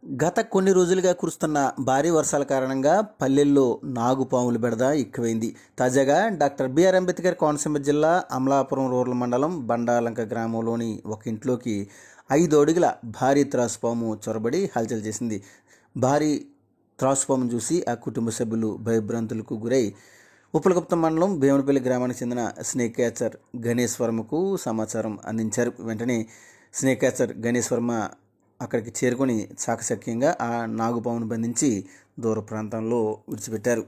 గత కొన్ని రోజులుగా కురుస్తున్న భారీ వర్షాల కారణంగా పల్లెల్లో నాగుపాముల బెడద ఎక్కువైంది. తాజాగా డాక్టర్ బిఆర్ అంబేద్కర్ కోనసీమ జిల్లా అమలాపురం రూరల్ మండలం బండాలంక గ్రామంలోని ఒక ఇంట్లోకి 5 అడుగుల భారీ త్రాసుపాము చొరబడి హల్చల్ చేసింది. భారీ త్రాసుపామును చూసి ఆ కుటుంబ సభ్యులు భయభ్రాంతులకు గురై ఉప్పలగుప్తం మండలం భీమనపల్లి గ్రామానికి చెందిన స్నేక్ క్యాచర్ గణేష్ వర్మకు సమాచారం అందించారు. వెంటనే స్నేక్ క్యాచర్ గణేష్ వర్మ అక్కడికి చేరుకొని చాకచక్యంగా ఆ నాగుపామును బంధించి దూర ప్రాంతంలో విడిచిపెట్టారు.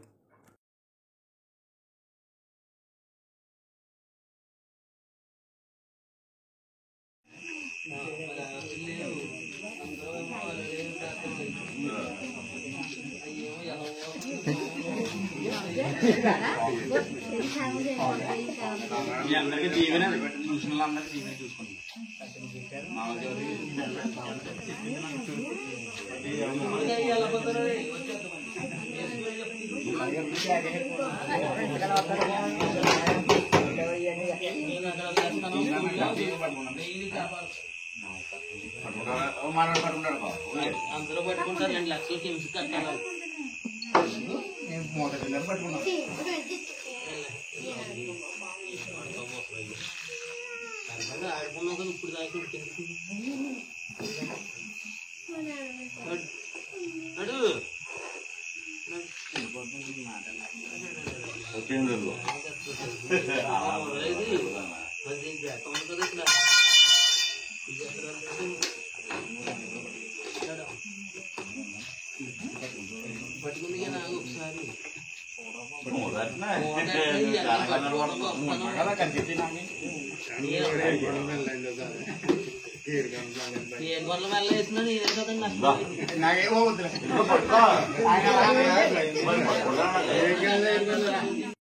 అందరూ పట్టుకుంటారు 2 లక్షలకి హింస కట్టాలి. ఆడుకున్నావు కదా ఇప్పుడు దాకా పట్టుకుంది కదా ఒకసారి ఏ గొల్ల వెళ్ళేసినా నేనే కదండి.